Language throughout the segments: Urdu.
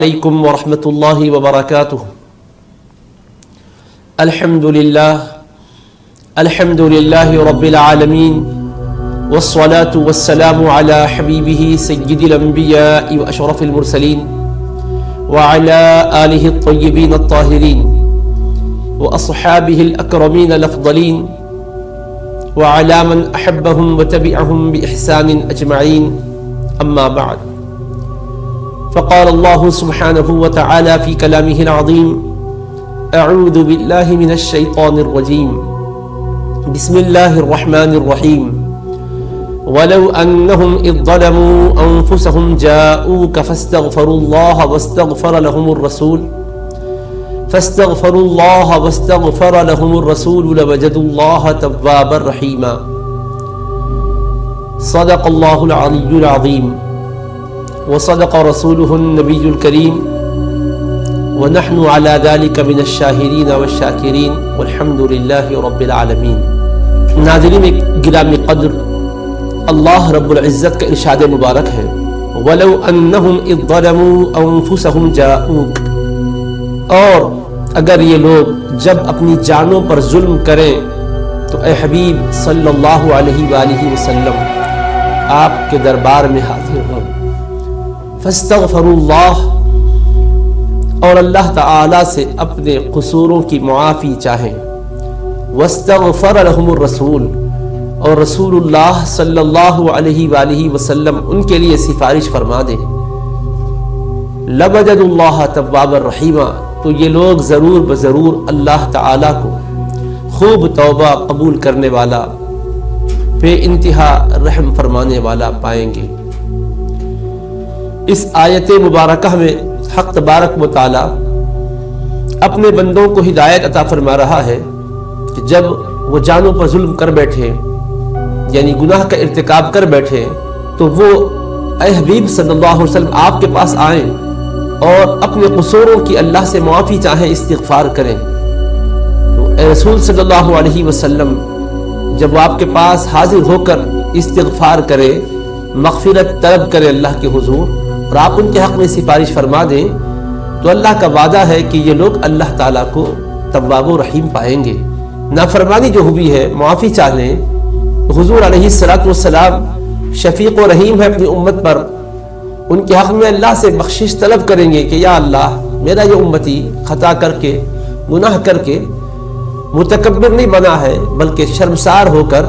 عليكم ورحمة الله وبركاته. الحمد لله رب العالمين، والصلاة والسلام على حبيبه سيد الأنبياء وأشرف المرسلين وعلى آله الطيبين الطاهرين وأصحابه الأكرمين الأفضلين وعلى من أحبهم وتبعهم بإحسان أجمعين. أما بعد، فقال الله سبحانه وتعالى في كلامه العظيم: أعوذ بالله من الشيطان الرجيم، بسم الله الرحمن الرحيم. ولو أنهم إذ ظلموا أنفسهم جاءوك فاستغفروا الله واستغفر لهم الرسول لوجدوا الله توابا رحيما. صدق الله العلي العظيم وصدق رسوله النبي الكريم، ونحن على ذلك من الشاهدين والشاكرين والحمد لله رب العالمین. ناظرین گرامی قدر، اللہ رب العزت کا ارشاد مبارک ہے: وَلَوْ أَنَّهُمْ إِذْ ظَلَمُوا أَنفُسَهُمْ جَاءُوكَ، اور اگر یہ لوگ جب اپنی جانوں پر ظلم کریں تو اے حبیب صلی اللہ علیہ وآلہ وسلم آپ کے دربار میں حاضر ہوں. فاستغفروا اللہ، اور اللہ تعالی سے اپنے قصوروں کی معافی چاہیں. واستغفر لهم الرسول، اور رسول اللہ صلی اللہ علیہ وآلہ وسلم ان کے لیے سفارش فرما دیں. لوجدوا اللہ توابا رحیما، تو یہ لوگ ضرور بضرور اللہ تعالی کو خوب توبہ قبول کرنے والا، بے انتہا رحم فرمانے والا پائیں گے. اس آیت مبارکہ میں حق تبارک و تعالی اپنے بندوں کو ہدایت عطا فرما رہا ہے کہ جب وہ جانوں پر ظلم کر بیٹھے، یعنی گناہ کا ارتکاب کر بیٹھے، تو وہ اے حبیب صلی اللہ علیہ وسلم آپ کے پاس آئیں اور اپنے قصوروں کی اللہ سے معافی چاہیں، استغفار کریں. تو اے رسول صلی اللہ علیہ وسلم جب وہ آپ کے پاس حاضر ہو کر استغفار کرے، مغفرت طلب کرے اللہ کے حضور، اور آپ ان کے حق میں سفارش فرما دیں، تو اللہ کا وعدہ ہے کہ یہ لوگ اللہ تعالیٰ کو تواب و رحیم پائیں گے. نافرمانی جو ہوئی ہے معافی چاہ لیں. حضور علیہ السلام شفیق و رحیم ہے اپنی امت پر، ان کے حق میں اللہ سے بخشش طلب کریں گے کہ یا اللہ میرا یہ امتی خطا کر کے، گناہ کر کے متکبر نہیں بنا ہے، بلکہ شرمسار ہو کر،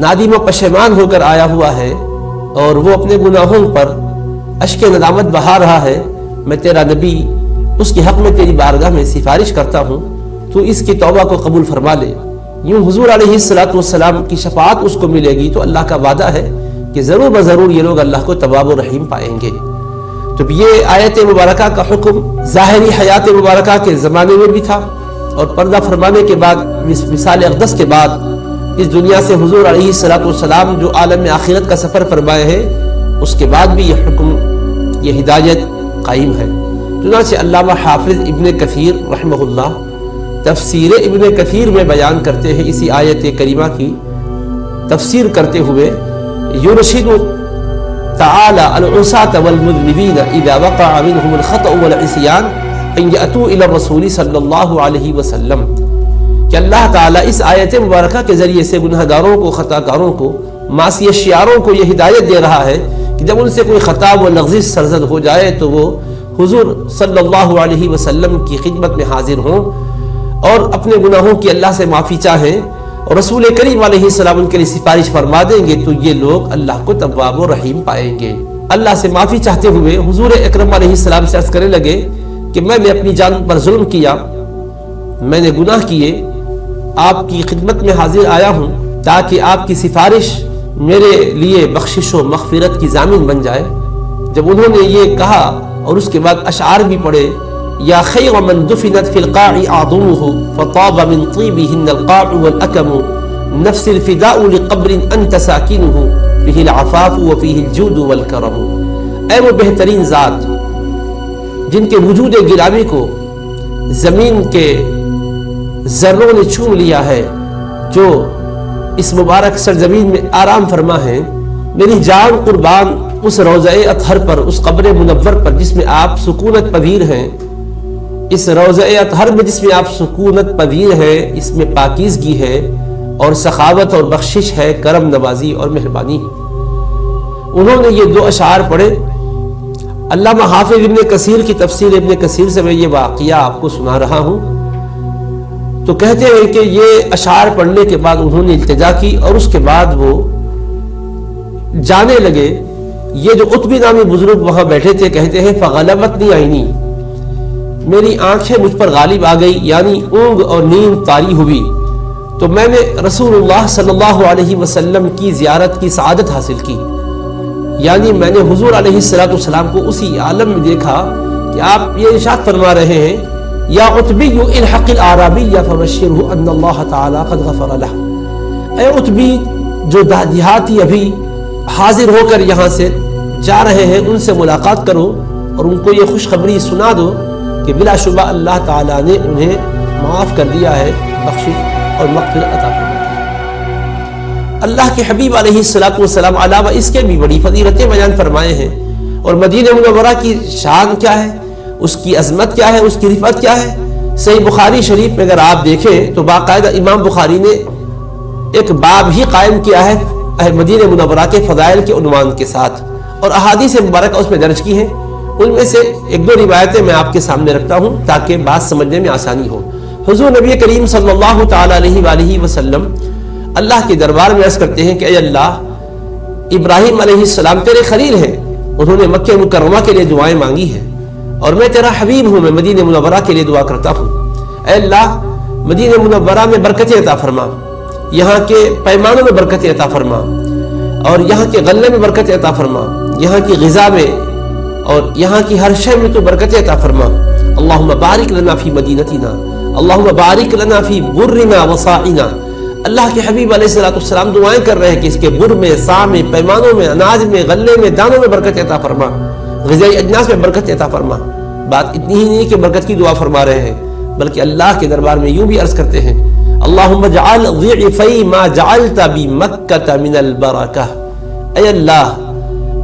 نادم و پشیمان ہو کر آیا ہوا ہے، اور وہ اپنے گناہوں پر اشک ندامت بہا رہا ہے. میں تیرا نبی، اس کے حق میں تیری بارگاہ میں سفارش کرتا ہوں، تو اس کی توبہ کو قبول فرما لے. یوں حضور علیہ السلام کی شفاعت اس کو ملے گی، تو اللہ کا وعدہ ہے کہ ضرور بضرور یہ لوگ اللہ کو تواب و رحیم پائیں گے. تو یہ آیت مبارکہ کا حکم ظاہری حیات مبارکہ کے زمانے میں بھی تھا، اور پردہ فرمانے کے بعد، وصال اقدس کے بعد، اس دنیا سے حضور علیہ السلام جو عالم آخرت کا سفر فرمائے ہیں، اس کے بعد بھی یہ حکم، یہ ہدایت قائم ہے. چنانچہ علامہ حافظ ابن کثیر رحمہ اللہ تفسیر ابن کثیر میں بیان کرتے ہیں، اسی آیت کریمہ کی تفسیر کرتے ہوئے: یرشد تعالی العصاة والمذنبین اذا وقع منهم الخطأ والعصیان ان یأتوا الی الرسول صلی اللہ علیہ وسلم، کہ اللہ تعالیٰ اس آیت مبارکہ کے ذریعے سے گناہگاروں کو، خطا کاروں کو، معصیت شیاروں کو یہ ہدایت دے رہا ہے کہ جب ان سے کوئی خطا و لغزش سرزد ہو جائے تو وہ حضور صلی اللہ علیہ وسلم کی خدمت میں حاضر ہوں اور اپنے گناہوں کی اللہ سے معافی چاہیں، اور رسول کریم علیہ السلام ان کے لیے سفارش فرما دیں گے، تو یہ لوگ اللہ کو تواب و رحیم پائیں گے. اللہ سے معافی چاہتے ہوئے حضور اکرم علیہ السلام سے عرض کرنے لگے کہ میں نے اپنی جان پر ظلم کیا، میں نے گناہ کیے، آپ کی خدمت میں حاضر آیا ہوں تاکہ آپ کی سفارش میرے لیے بخشش و مغفرت کی ضامن بن جائے. جب انہوں نے یہ کہا اور اس کے بعد اشعار بھی پڑھے: یا خیر من دفنت فی القاع اعظمه فطاب من طیبهن القاع والاکم نفس الفداء لقبر انت ساکنه فیہ العفاف وفیہ الجود والکرم. اے وہ بہترین ذات جن کے وجود گرامی کو زمین کے ذروں نے چوم لیا ہے، جو اس مبارک سرزمین میں آرام فرما ہے، میری جان قربان اس روضہ اطہر پر، اس قبر منور پر جس میں آپ سکونت پذیر ہیں، اس روضہ اطہر میں جس میں آپ سکونت پذیر ہیں، اس میں پاکیزگی ہے اور سخاوت اور بخشش ہے، کرم نوازی اور مہربانی ہے۔ انہوں نے یہ 2 اشعار پڑھے۔ علامہ حافظ ابن کثیر کی تفسیر ابن کثیر سے میں یہ واقعہ آپ کو سنا رہا ہوں۔ تو کہتے ہیں کہ یہ اشعار پڑھنے کے بعد انہوں نے التجا کی اور اس کے بعد وہ جانے لگے۔ یہ جو عتبی نامی بزرگ وہاں بیٹھے تھے کہتے ہیں فغلبتنی عینی، میری آنکھیں مجھ پر غالب آ گئی، یعنی اونگ اور نیند طاری ہوئی، تو میں نے رسول اللہ صلی اللہ علیہ وسلم کی زیارت کی سعادت حاصل کی، یعنی میں نے حضور علیہ السلام کو اسی عالم میں دیکھا کہ آپ یہ ارشاد فرما رہے ہیں یا عتبی الحق الاعرابی فبشرہ ان اللہ تعالی قد غفر لہ، اے عتبی جو دیہاتی ابھی حاضر ہو کر یہاں سے جا رہے ہیں ان سے ملاقات کرو اور ان کو یہ خوشخبری سنا دو کہ بلا شبہ اللہ تعالیٰ نے انہیں معاف کر دیا ہے، بخشش اور مغفرت عطا فرما دی ہے۔ اللہ کے حبیب علیہ السلام علاوہ اس کے بھی بڑی فضیلتیں بیان فرمائے ہیں، اور مدینہ منورہ کی شان کیا ہے، اس کی عظمت کیا ہے، اس کی رفعت کیا ہے۔ صحیح بخاری شریف میں اگر آپ دیکھیں تو باقاعدہ امام بخاری نے ایک باب ہی قائم کیا ہے مدینہ منورہ کے فضائل کے عنوان کے ساتھ، اور احادیث مبارکہ اس میں درج کی ہیں۔ ان میں سے 1-2 روایتیں میں آپ کے سامنے رکھتا ہوں تاکہ بات سمجھنے میں آسانی ہو۔ حضور نبی کریم صلی اللہ تعالی علیہ وآلہ وسلم اللہ کے دربار میں عرض کرتے ہیں کہ اے اللہ، ابراہیم علیہ السلام تیرے خلیل ہیں، انہوں نے مکہ مکرمہ کے لیے دعائیں مانگی ہیں، اور میں تیرا حبیب ہوں، میں مدینہ منورہ کے لیے دعا کرتا ہوں۔ اے اللہ، مدینہ منورہ میں برکتیں عطا فرما، یہاں کے پیمانوں میں برکتیں عطا فرما، اور یہاں کے غلے میں برکتیں عطا فرما، یہاں کی غذا میں اور یہاں کی ہر شے میں تو برکتیں عطا فرما۔ اللہم بارک لنا فی مدینتنا، اللہم بارک لنا فی برنا وصاعنا۔ اللہ کے حبیب علیہ السلام دعائیں کر رہے ہیں کہ اس کے بر میں، صاع میں، پیمانوں میں، اناج میں، غلے میں، دانوں میں برکت عطا فرما، غذائی اجناس میں برکت عطا فرما۔ بات اتنی ہی نہیں کہ برکت کی دعا فرما رہے ہیں، بلکہ اللہ کے دربار میں یوں بھی عرض کرتے ہیں اللہم اجعل ضعفی ما جعلت بمکہ من البرکہ، اے اللہ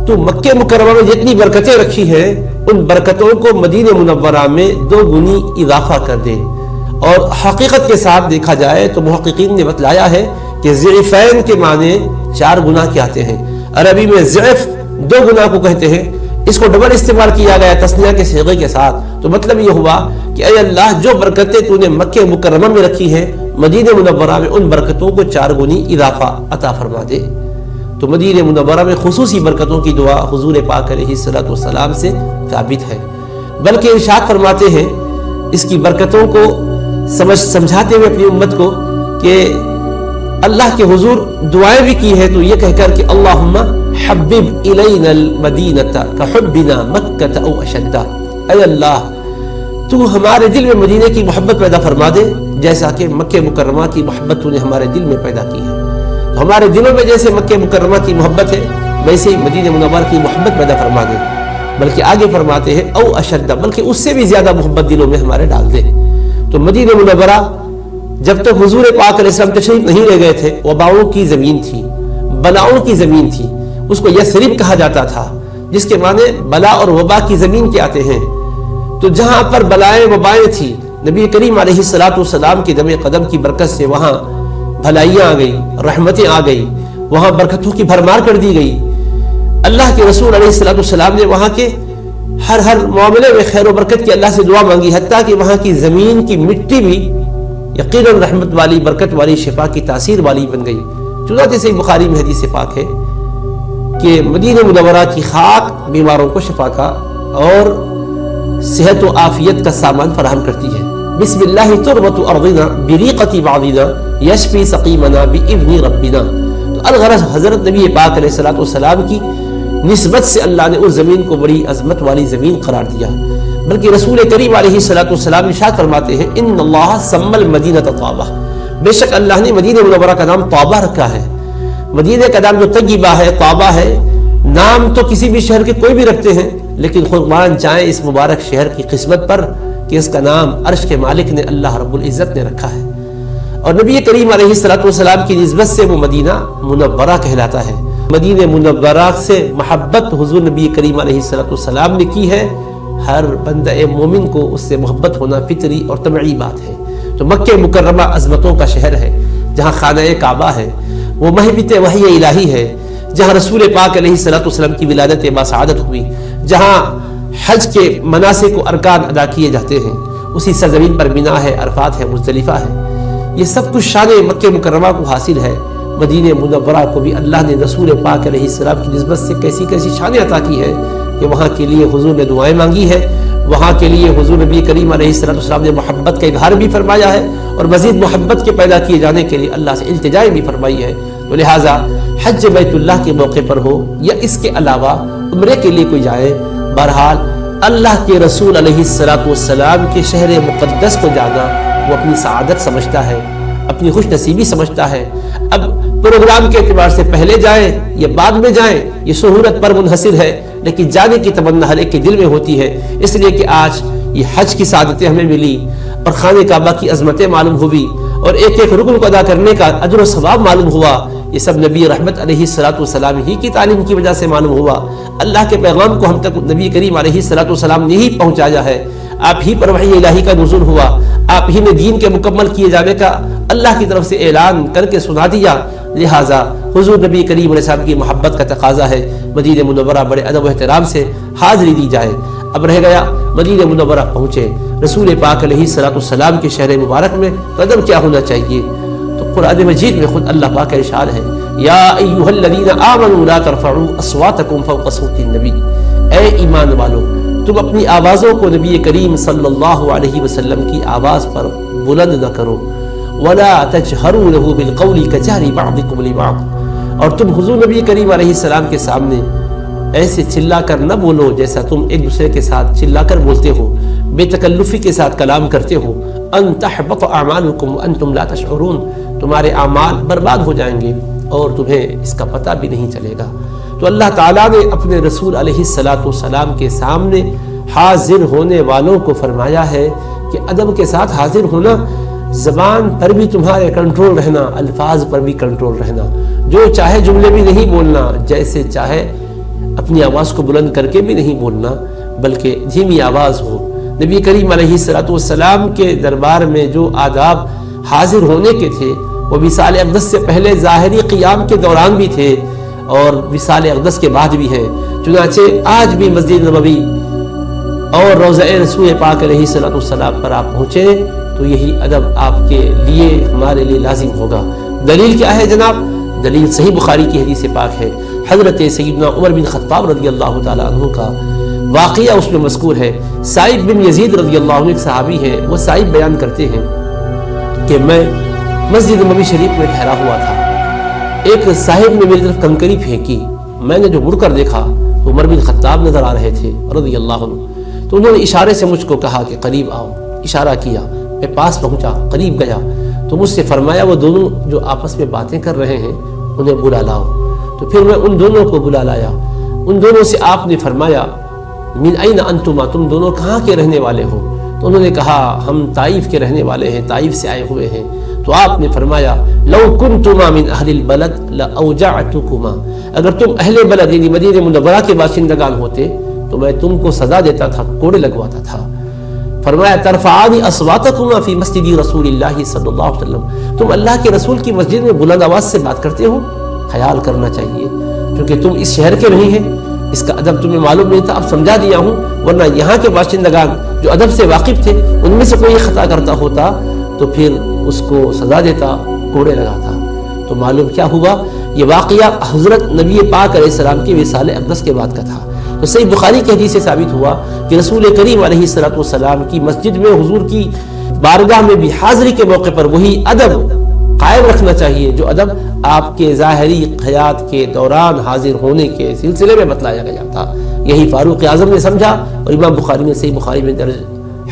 تو مکہ مکرمہ میں جتنی برکتیں رکھی ہیں ان برکتوں کو مدینہ منورہ میں 2 گنی اضافہ کر دے۔ اور حقیقت کے ساتھ دیکھا جائے تو محققین نے بتلایا ہے کہ ضعفین کے معنی 4 گنا کے آتے ہیں۔ عربی میں ضعف 2 گنا کو کہتے ہیں، اس کو ڈبل استعمال کیا گیا تثنیہ کے صیغے کے ساتھ، تو مطلب یہ ہوا کہ اے اللہ جو برکتیں تو نے مکہ مکرمہ میں رکھی ہیں مدینہ منورہ میں ان برکتوں کو 4 گنی اضافہ عطا فرما دے۔ تو مدینہ منورہ میں خصوصی برکتوں کی دعا حضور پاک علیہ السلام سے ثابت ہے، بلکہ ارشاد فرماتے ہیں اس کی برکتوں کو سمجھاتے ہوئے اپنی امت کو کہ اللہ کے حضور دعائیں بھی کی ہے، تو یہ کہہ کر کہ اللہم حبب الینا المدینۃ کحبنا مکۃ او اشد، اے اللہ تو ہمارے دل میں مدینہ کی محبت پیدا فرما دے جیسا کہ مکہ مکرمہ کی محبت تو نے ہمارے دل میں پیدا کی ہے۔ تو ہمارے دلوں میں جیسے مکہ مکرمہ کی محبت ہے ویسے ہی مدینہ منورہ کی محبت پیدا فرما دے، بلکہ آگے فرماتے ہیں او اشد، بلکہ اس سے بھی زیادہ محبت دلوں میں ہمارے ڈال دے۔ تو مدینہ منورہ جب تک حضور پاک علیہ السلام تشریف نہیں لے گئے تھے وباؤں کی زمین تھی، بلاؤں کی زمین تھی، اس کو یثرب کہا جاتا تھا، جس کے معنی بلا اور وبا کی زمین کے آتے ہیں۔ تو جہاں پر بلائیں وبائیں تھی نبی کریم علیہ السلام کی دم قدم کی برکت سے وہاں بھلائیاں آ گئی، رحمتیں آ گئی، وہاں برکتوں کی بھرمار کر دی گئی۔ اللہ کے رسول علیہ السلام نے وہاں کے ہر معاملے میں خیر و برکت کی اللہ سے دعا مانگی، حتیٰ کہ وہاں کی زمین کی مٹی بھی یقیناً رحمت والی، برکت والی، شفا کی تاثیر والی بن گئی۔ چنانچہ صحیح بخاری میں حدیث پاک ہے کہ مدینہ منورہ کی خاک بیماروں کو شفا کا اور صحت و عافیت کا سامان فراہم کرتی ہے۔ بسم اللہ تربت ارضنا بریقت بعضنا یشفی سقیمنا باذن ربنا۔ تو الغرض حضرت نبی پاک علیہ السلام کی نسبت سے اللہ نے اس زمین کو بڑی عظمت والی زمین قرار دیا، بلکہ رسول کریم علیہ السلام ارشاد فرماتے ہیں ان اللہ سمى المدینہ طابہ، بے شک اللہ نے مدینہ منورہ کا نام طابہ رکھا ہے۔ مدینہ کا نام جو طیبہ ہے، طابہ ہے، نام تو کسی بھی شہر کے کوئی بھی رکھتے ہیں، لیکن قربان جائیں اس مبارک شہر کی قسمت پر کہ اس کا نام عرش کے مالک نے اللہ رب العزت نے رکھا ہے، اور نبی کریم علیہ السلام کی نسبت سے وہ مدینہ منورہ کہلاتا ہے۔ مدینہ منورہ سے محبت حضور نبی کریم علیہ السلام نے کی ہے، ہر بندہ مومن کو اس سے محبت ہونا فطری اور طبعی بات ہے۔ تو مکہ مکرمہ عظمتوں کا شہر ہے، جہاں خانہ کعبہ ہے، وہ مہبت وحی الہی ہے، جہاں رسول پاک علیہ السلام کی ولادت باسعادت ہوئی، جہاں حج کے مناسک و ارکان ادا کیے جاتے ہیں، اسی سرزمین پر مینا ہے، عرفات ہے، مزدلفہ ہے۔ یہ سب کچھ شان مکہ مکرمہ کو حاصل ہے۔ مدینہ منورہ کو بھی اللہ نے رسول پاک علیہ السلام کی نسبت سے کیسی کیسی شانیں عطا کی ہے کہ وہاں کے لیے حضور نے دعائیں مانگی ہے، وہاں کے لیے حضور نبی کریم علیہ السلام نے محبت کا اظہار بھی فرمایا ہے، اور مزید محبت کے پیدا کیے جانے کے لیے اللہ سے التجائیں بھی فرمائی ہے۔ تو لہٰذا حج بیت اللہ کے موقع پر ہو یا اس کے علاوہ عمرے کے لیے کوئی جائے، بہرحال اللہ کے رسول علیہ السلام کے شہر مقدس کو جانا وہ اپنی سعادت سمجھتا ہے، اپنی خوش نصیبی سمجھتا ہے۔ اب پروگرام کے اعتبار سے پہلے جائیں یا بعد میں جائیں یہ سہولت پر منحصر ہے، لیکن جانے کی تمنا ہر ایک کے دل میں ہوتی ہے، اس لیے کہ آج یہ حج کی سعادتیں ہمیں ملی اور خانہ کعبہ کی عظمتیں معلوم ہوئی اور ایک ایک رکن کو ادا کرنے کا اجر و ثواب معلوم ہوا۔ یہ سب نبی رحمت علیہ السلام ہی کی تعلیم کی وجہ سے معلوم ہوا۔ اللہ کے پیغام کو ہم تک نبی کریم علیہ السلام نے ہی پہنچایا ہے، آپ ہی پر وحی الہی کا نزول ہوا، آپ ہی نے دین کے مکمل کیے جانے کا اللہ کی طرف سے اعلان کر کے سنا دیا۔ لہٰذا حضور نبی کریم علیہ السلام کی محبت کا تقاضا ہے مدینہ منورہ بڑے ادب و احترام سے حاضری دی جائے۔ اب رہ گیا مدینہ منورہ پہنچے رسول پاک علیہ السلام کے شہر مبارک میں تو ادب کیا ہونا چاہیے؟ تو قرآن مجید میں خود اللہ پاک کا ارشاد ہے، یا ایھا الذین آمنوا لا ترفعوا اصواتکم فوق صوت النبی، اے ایمان والو تم اپنی آوازوں کو نبی کریم صلی اللہ علیہ وسلم کی آواز پر بلند نہ کرو، ولا تجہروا لہ بالقول کجہر بعضکم لبعض، اور تم حضور نبی کریم علیہ السلام کے سامنے ایسے چلا کر نہ بولو جیسا تم ایک دوسرے کے ساتھ چلا کر بولتے ہو، بے تکلفی کے ساتھ کلام کرتے ہو، ان تحبط اعمالکم وانتم لا تشعرون، تمہارے اعمال برباد ہو جائیں گے اور تمہیں اس کا پتہ بھی نہیں چلے گا۔ تو اللہ تعالیٰ نے اپنے رسول علیہ السلام کے سامنے حاضر ہونے والوں کو فرمایا ہے کہ ادب کے ساتھ حاضر ہونا، زبان پر بھی تمہارے کنٹرول رہنا، الفاظ پر بھی کنٹرول رہنا، جو چاہے جملے بھی نہیں بولنا، جیسے چاہے اپنی آواز کو بلند کر کے بھی نہیں بولنا، بلکہ دھیمی آواز ہو۔ نبی کریم علیہ السلام کے دربار میں جو آداب حاضر ہونے کے تھے وہ وصال اقدس سے پہلے ظاہری قیام کے دوران بھی تھے اور وصال اقدس کے بعد بھی ہے۔ چنانچہ آج بھی مسجد نبوی اور روضہ رسول پاک علیہ السلام پر آپ پہنچے تو یہی ادب آپ کے لیے ہمارے لیے لازم ہوگا۔ دلیل کیا ہے جناب؟ دلیل صحیح بخاری کی حدیث پاک ہے، حضرت سیدنا عمر بن خطاب رضی اللہ تعالیٰ عنہ کا واقعہ اس میں مذکور ہے۔ سعید بن یزید رضی اللہ عنہ ایک صحابی ہے، وہ سعید بیان کرتے ہیں کہ میں مسجد نبوی شریف میں ٹھہرا ہوا تھا، ایک صاحب نے میری طرف کنکری پھینکی، میں نے جو مڑ کر دیکھا تو عمر بن خطاب نظر آ رہے تھے رضی اللہ عنہ، تو انہوں نے اشارے سے مجھ کو کہا کہ قریب آؤ، اشارہ کیا، میں پاس پہنچا، قریب گیا تو مجھ سے فرمایا وہ دونوں جو آپس میں باتیں کر رہے ہیں انہیں بلا لاؤ۔ تو پھر میں ان دونوں کو بلا لایا، ان دونوں سے آپ نے فرمایا من این انتما، تم دونوں کہاں کے رہنے والے ہو؟ تو انہوں نے کہا ہم طائف کے رہنے والے ہیں، طائف سے آئے ہوئے ہیں۔ تو آپ نے فرمایا لو کنتما من اہل البلد لاوجعتکما، اگر تم اہل بلد یعنی مدینہ منورہ کے باشندگان ہوتے تو میں تم کو سزا دیتا تھا، کوڑے لگواتا تھا۔ فرمایا ترفعان اصواتکما فی مسجد رسول اللہ صلی اللہ علیہ وسلم، تم اللہ کے رسول کی مسجد میں بلند آواز سے بات کرتے ہو، خیال کرنا چاہیے کیونکہ تم اس شہر کے نہیں ہیں، اس کا ادب تمہیں معلوم نہیں تھا، اب سمجھا دیا ہوں، ورنہ یہاں کے باشندگان جو ادب سے واقف تھے ان میں سے کوئی خطا کرتا ہوتا تو پھر اس کو سزا دیتا، کوڑے لگاتا۔ تو معلوم کیا ہوا؟ یہ واقعہ حضرت نبی پاک علیہ السلام کی وصال اقدس کے بعد کا تھا۔ تو صحیح بخاری کی حدیث سے ثابت ہوا کہ رسول کریم علیہ السلام کی مسجد میں حضور کی بارگاہ میں بھی حاضری کے موقع پر وہی ادب قائم رکھنا چاہیے جو ادب آپ کے ظاہری حیات کے دوران حاضر ہونے کے سلسلے میں بتلایا گیا تھا۔ یہی فاروق اعظم نے سمجھا اور امام بخاری نے صحیح بخاری میں درج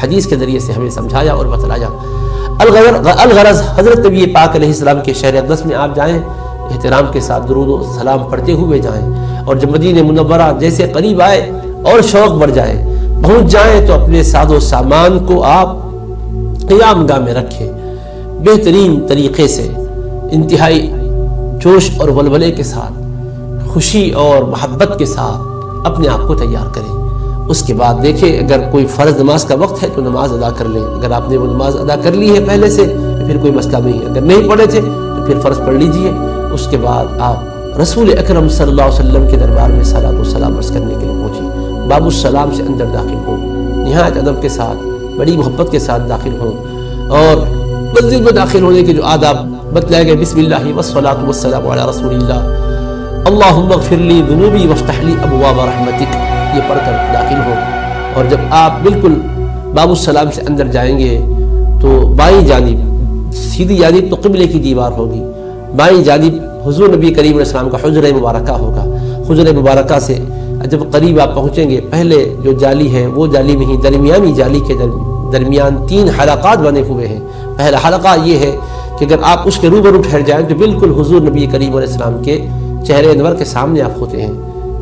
حدیث کے ذریعے سے ہمیں سمجھایا اور بتلایا۔ الغرض حضرت نبی پاک علیہ السلام کے شہر اقدس میں آپ جائیں، احترام کے ساتھ درود و سلام پڑھتے ہوئے جائیں، اور جب مدینہ منورہ جیسے قریب آئے اور شوق بڑھ جائے، پہنچ جائیں تو اپنے ساز و سامان کو آپ قیام گاہ میں رکھیں، بہترین طریقے سے، انتہائی جوش اور ولولے کے ساتھ، خوشی اور محبت کے ساتھ اپنے آپ کو تیار کریں۔ اس کے بعد دیکھیں اگر کوئی فرض نماز کا وقت ہے تو نماز ادا کر لیں، اگر آپ نے وہ نماز ادا کر لی ہے پہلے سے پھر کوئی مسئلہ نہیں ہے، اگر نہیں پڑھے تھے تو پھر فرض پڑھ لیجئے۔ اس کے بعد آپ رسول اکرم صلی اللہ علیہ وسلم کے دربار میں صلاۃ و سلام عرض کرنے کے لیے پہنچیں، باب السلام سے اندر داخل ہوں، نہایت ادب کے ساتھ بڑی محبت کے ساتھ داخل ہوں، اور مسجد میں داخل ہونے کے جو آداب بتلائے گئے، بسم اللہ والصلاۃ والسلام علی رسول اللہ، اللہم اغفر لی ذنوبی وافتح لی ابواب رحمتک، یہ پڑھ کر داخل ہو۔ اور جب آپ بالکل باب السلام سے اندر جائیں گے تو بائیں جانب سیدھی جانب تو قبلے کی دیوار ہوگی، بائیں جانب حضور نبی کریم علیہ السلام کا حجرہ مبارکہ ہوگا۔ حجرہ مبارکہ سے جب قریب آپ پہنچیں گے، پہلے جو جالی ہے وہ جالی میں ہی درمیانی جالی کے درمیان 3 حلقات بنے ہوئے ہیں۔ پہلا حلقہ یہ ہے کہ اگر آپ اس کے روبرو ٹھہر جائیں تو بالکل حضور نبی کریم علیہ السلام کے چہرے انور کے سامنے آپ ہوتے ہیں۔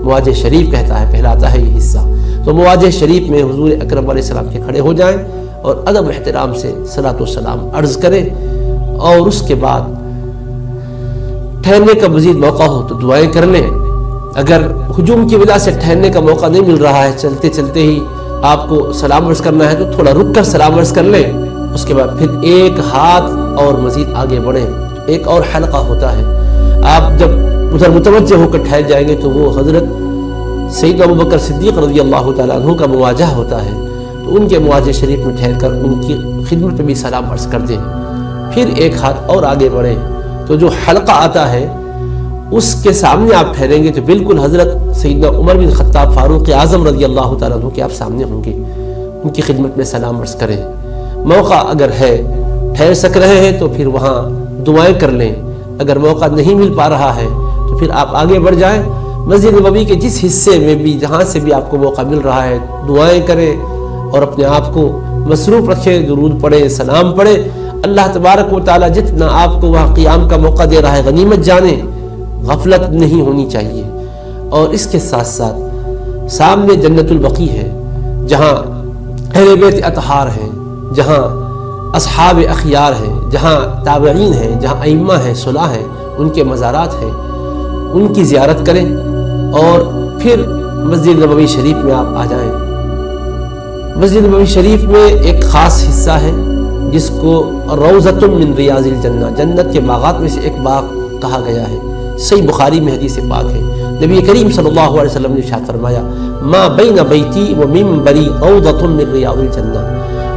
مواجہ شریف کہتا ہے، کہلاتا ہے یہ حصہ۔ تو مواجہ شریف میں حضور اکرم علیہ السلام کے کھڑے ہو جائیں اور ادب احترام سے صلاۃ و سلام عرض کریں، اور اس کے بعد ٹھہرنے کا مزید موقع ہو تو دعائیں کر لیں۔ اگر ہجوم کی وجہ سے ٹھہرنے کا موقع نہیں مل رہا ہے، چلتے چلتے ہی آپ کو سلام عرض کرنا ہے تو تھوڑا رک کر سلام عرض کر لیں۔ اس کے بعد پھر ایک ہاتھ اور مزید آگے بڑھیں، ایک اور حلقہ ہوتا ہے۔ آپ جب ادھر متوجہ ہو کر ٹھہر جائیں گے تو وہ حضرت سیدنا ابوبکر صدیق رضی اللہ تعالیٰ عنہ کا مواجہ ہوتا ہے، تو ان کے مواجہ شریف میں ٹھہر کر ان کی خدمت میں بھی سلام عرض کر دیں۔ پھر ایک ہاتھ اور آگے بڑھیں تو جو حلقہ آتا ہے اس کے سامنے آپ ٹھہریں گے تو بالکل حضرت سیدنا عمر بن خطاب فاروق اعظم رضی اللہ تعالیٰ عنہ کے آپ سامنے ہوں گے، ان کی خدمت میں سلام عرض کریں۔ موقع اگر ہے ٹھہر سک رہے ہیں تو پھر وہاں دعائیں کر لیں، اگر موقع نہیں مل پا رہا ہے تو پھر آپ آگے بڑھ جائیں، مسجد نبوی کے جس حصے میں بھی جہاں سے بھی آپ کو موقع مل رہا ہے دعائیں کریں اور اپنے آپ کو مصروف رکھیں، درود پڑھیں، سلام پڑھیں۔ اللہ تبارک و تعالیٰ جتنا آپ کو وہاں قیام کا موقع دے رہا ہے غنیمت جانیں، غفلت نہیں ہونی چاہیے۔ اور اس کے ساتھ ساتھ سامنے جنت البقیع ہے، جہاں اہل بیت اطہار ہیں، جہاں اصحاب اخیار ہیں، جہاں تابعین ہیں، جہاں ائمہ ہیں، صلاح ہیں، ان کے مزارات ہیں، ان کی زیارت کریں اور پھر مسجد نبوی شریف میں آپ آ جائیں۔ مسجد نبوی شریف میں ایک خاص حصہ ہے جس کو روضۃ من ریاض الجنہ، جنت کے باغات میں سے ایک باغ کہا گیا ہے۔ صحیح بخاری میں حدیث پاک ہے، نبی کریم صلی اللہ علیہ وسلم نے ارشاد فرمایا، ما بین بیتی و منبری روضۃ من ریاض الجنہ،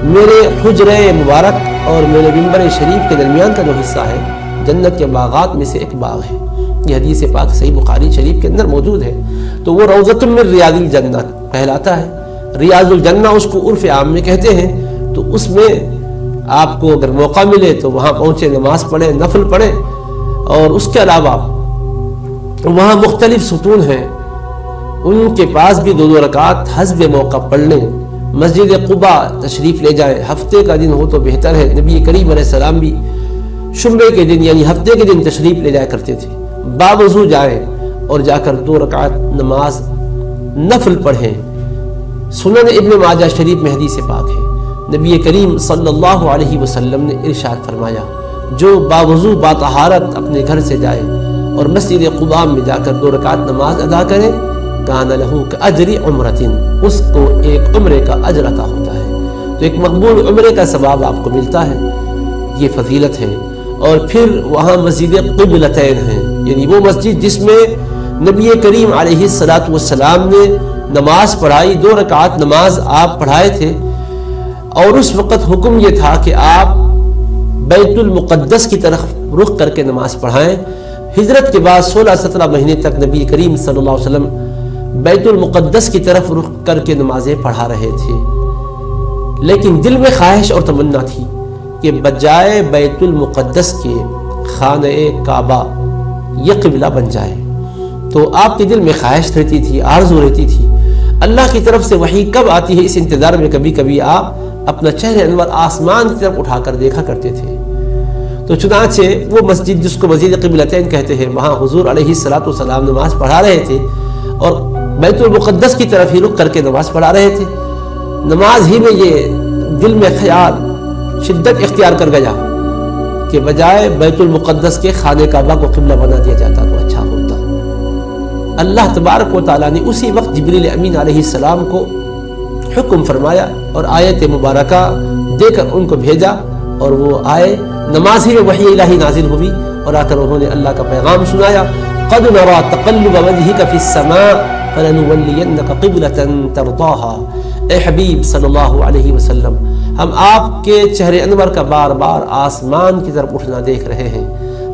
میرے حجرہ مبارک اور میرے منبر شریف کے درمیان کا جو حصہ ہے جنت کے باغات میں سے ایک باغ ہے۔ یہ حدیث پاک صحیح بخاری شریف کے اندر موجود ہے، تو وہ روضۃ من ریاض الجنہ کہلاتا ہے۔ ریاض الجنہ اس کو عرف عام میں کہتے ہیں، تو اس میں آپ کو اگر موقع ملے تو وہاں پہنچے، نماز پڑھیں، نفل پڑھیں، اور اس کے علاوہ وہاں مختلف ستون ہیں، ان کے پاس بھی 2 رکعت حسب موقع پڑھ لیں۔ مسجد قباء تشریف لے جائیں، ہفتے کا دن ہو تو بہتر ہے، نبی کریم علیہ السلام بھی جمعے کے دن یعنی ہفتے کے دن تشریف لے جایا کرتے تھے۔ باوضو جائیں اور جا کر 2 رکعت نماز نفل پڑھیں۔ سنن ابن ماجہ شریف میں حدیث پاک ہے، نبی کریم صلی اللہ علیہ وسلم نے ارشاد فرمایا، جو باوضو باطہارت اپنے گھر سے جائے اور مسجد قباء میں جا کر 2 رکعت نماز ادا کرے، کان لہ کاجر عمرۃ، اس کو ایک عمرے کا اجر عطا ہوتا ہے، تو ایک مقبول عمرے کا ثواب آپ کو ملتا ہے۔ یہ فضیلت ہے۔ اور پھر وہاں مسجد قبلتین ہیں، یعنی وہ مسجد جس میں نبی کریم علیہ الصلاۃ والسلام نے نماز پڑھائی، 2 رکعت نماز آپ پڑھائے تھے، اور اس وقت حکم یہ تھا کہ آپ بیت المقدس کی طرف رخ کر کے نماز پڑھائیں۔ ہجرت کے بعد 16-17 مہینے تک نبی کریم صلی اللہ علیہ وسلم بیت المقدس کی طرف رخ کر کے نمازیں پڑھا رہے تھے، لیکن دل میں خواہش اور تمنا تھی کہ بجائے بیت المقدس کے خانہ کعبہ یہ قبلہ بن جائے۔ تو آپ کے دل میں خواہش رہتی تھی، آرزو رہتی تھی۔ اللہ کی طرف سے وحی کب آتی ہے اس انتظار میں کبھی کبھی آپ اپنا چہرہ انور آسمان کی طرف اٹھا کر دیکھا کرتے تھے۔ تو چنانچہ وہ مسجد جس کو مسجد قبلتین کہتے ہیں، وہاں حضور علیہ الصلاۃ والسلام نماز پڑھا رہے تھے اور بیت المقدس کی طرف ہی رخ کر کے نماز پڑھا رہے تھے۔ نماز ہی میں یہ دل میں خیال شدت اختیار کر گیا کہ بجائے بیت المقدس کے خانہ کعبہ کو قبلہ بنا دیا جاتا تو اچھا ہوتا۔ اللہ تبارک و تعالیٰ نے اسی وقت جبریل امین علیہ السلام کو حکم فرمایا اور آیت مبارکہ دے کر ان کو بھیجا، اور وہ آئے، نماز ہی میں وحی الہی نازل ہوئی اور آ کر انہوں نے اللہ کا پیغام سنایا، قد نرى تقلب وجهك في السماء فلنولينك قبلة ترضاها۔ اے حبیب صلی اللہ علیہ وسلم، ہم آپ کے چہرے انور کا بار بار آسمان کی طرف اٹھنا دیکھ رہے ہیں،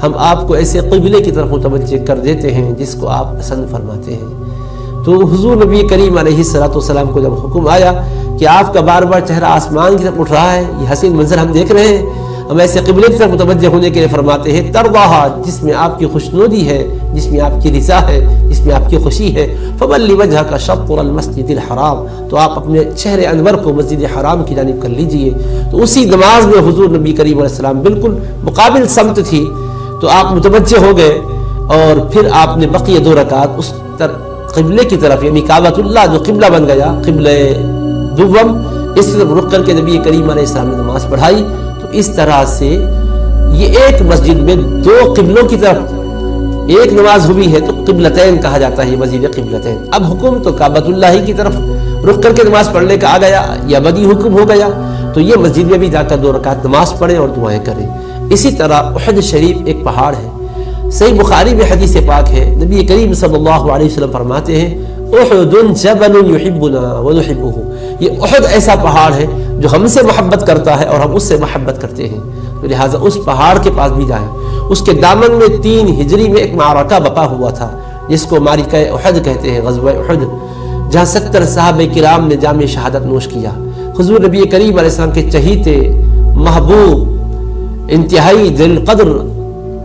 ہم آپ کو ایسے قبلے کی طرف متوجہ کر دیتے ہیں جس کو آپ پسند فرماتے ہیں۔ تو حضور نبی کریم علیہ السلام کو جب حکم آیا کہ آپ کا بار بار چہرہ آسمان کی طرف اٹھ رہا ہے، یہ حسین منظر ہم دیکھ رہے ہیں، ہم ایسے قبلے کی طرف متوجہ ہونے کے لیے فرماتے ہیں ترضاہا، جس میں آپ کی خوشنودی ہے، جس میں آپ کی رضا ہے، جس میں آپ کی خوشی ہے، فولی وجہک شطر المسجد الحرام، تو آپ اپنے چہرے انور کو مسجد حرام کی جانب کر لیجئے۔ تو اسی نماز میں حضور نبی کریم علیہ السلام بالکل مقابل سمت تھی، تو آپ متوجہ ہو گئے، اور پھر آپ نے بقیہ 2 رکعت اس قبلے کی طرف، یعنی کعبۃ اللہ جو قبلہ بن گیا، قبلہ دوم، اس طرف رخ کر کے نبی کریم علیہ السلام نے نماز پڑھائی۔ تو اس طرح سے یہ ایک مسجد میں 2 قبلوں کی طرف ایک نماز ہوئی ہے، تو قبلتین کہا جاتا ہے، مسجد قبلتین۔ اب حکم تو کعبۃ اللہ کی طرف رخ کر کے نماز پڑھنے کا آ گیا، یا بدی حکم ہو گیا، تو یہ مسجد میں بھی جا کر 2 رکعت نماز پڑھیں اور دعائیں کریں۔ اسی طرح احد شریف ایک پہاڑ ہے، صحیح بخاری میں حدیث پاک ہے، نبی کریم صلی اللہ علیہ وسلم فرماتے ہیں احد جبل یحبنا ونحبہ، یہ احد ایسا پہاڑ ہے جو ہم سے محبت کرتا ہے اور ہم اس سے محبت کرتے ہیں، تو لہٰذا اس پہاڑ کے پاس بھی جائیں۔ اس کے دامن میں 3 ہجری میں ایک معرکہ بپا ہوا تھا جس کو معرکہ احد کہتے ہیں، غزوہ احد، جہاں 70 صحابہ کرام نے جام شہادت نوش کیا۔ حضور نبی کریم علیہ السلام کے چہیتے، محبوب، انتہائی ذی القدر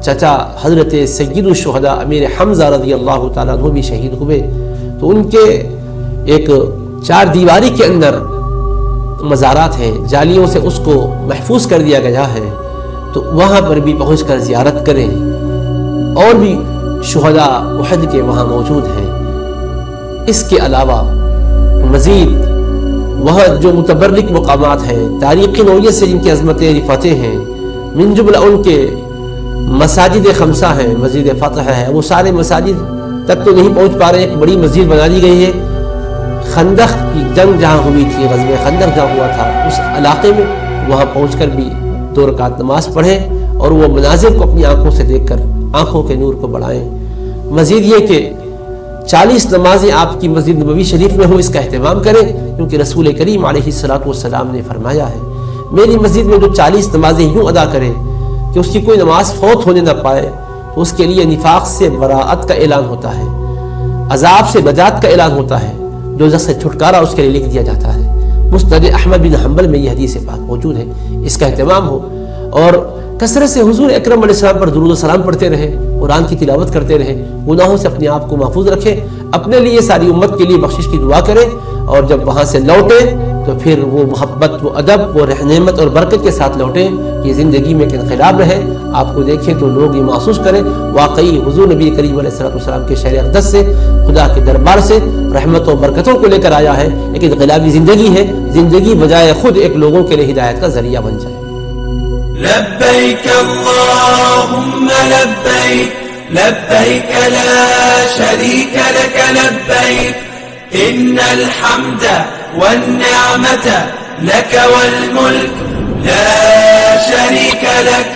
چچا حضرت سید الشہداء امیر حمزہ رضی اللہ تعالیٰ عنہ بھی شہید ہوئے، تو ان کے ایک 4 دیواری کے اندر مزارات ہیں، جالیوں سے اس کو محفوظ کر دیا گیا ہے، تو وہاں پر بھی پہنچ کر زیارت کریں، اور بھی شہداء احد کے وہاں موجود ہیں۔ اس کے علاوہ مزید وہاں جو متبرک مقامات ہیں، تاریخی نوعیت سے جن کی عظمتیں رفعتیں ہیں، من جملہ ان کے مساجد 5 ہیں، مسجد فتح ہے، وہ سارے مساجد تک تو نہیں پہنچ پا رہے، ایک بڑی مسجد بنا دی گئی ہے۔ خندق کی جنگ جہاں ہوئی تھی، غزوہ خندق جہاں ہوا تھا، اس علاقے میں وہاں پہنچ کر بھی 2 رکعت نماز پڑھیں اور وہ مناظر کو اپنی آنکھوں سے دیکھ کر آنکھوں کے نور کو بڑھائیں۔ مزید یہ کہ 40 نمازیں آپ کی مسجد نبوی شریف میں ہوں، اس کا اہتمام کریں، کیونکہ رسول کریم علیہ السلام نے فرمایا ہے میری مسجد میں جو 40 نمازیں یوں ادا کرے کہ اس کی کوئی نماز فوت ہونے نہ پائے، تو اس کے لیے نفاق سے براءت کا اعلان ہوتا ہے، عذاب سے نجات کا اعلان ہوتا ہے، دوزخ سے چھٹکارا اس کے لیے لکھ دیا جاتا ہے۔ مسند احمد بن حنبل میں یہ حدیث پاک موجود ہے، اس کا اہتمام ہو، اور کثرت سے حضور اکرم علیہ السلام پر درود و سلام پڑھتے رہے، قرآن کی تلاوت کرتے رہے، گناہوں سے اپنے آپ کو محفوظ رکھیں، اپنے لیے ساری امت کے لیے بخشش کی دعا کریں، اور جب وہاں سے لوٹیں تو پھر وہ محبت، وہ ادب، وہ نعمت اور برکت کے ساتھ لوٹیں کہ زندگی میں ایک انقلاب رہے، آپ کو دیکھیں تو لوگ یہ محسوس کریں واقعی حضور نبی کریم علیہ السلام کے شہر اقدس سے، خدا کے دربار سے رحمتوں و برکتوں کو لے کر آیا ہے، ایک انقلابی زندگی ہے، زندگی بجائے خود ایک لوگوں کے لیے ہدایت کا ذریعہ بن جائے۔ لبيك اللهم لبيك لبيك لا شريك لك لبيك إن الحمد والنعمة لك والملك لا شريك لك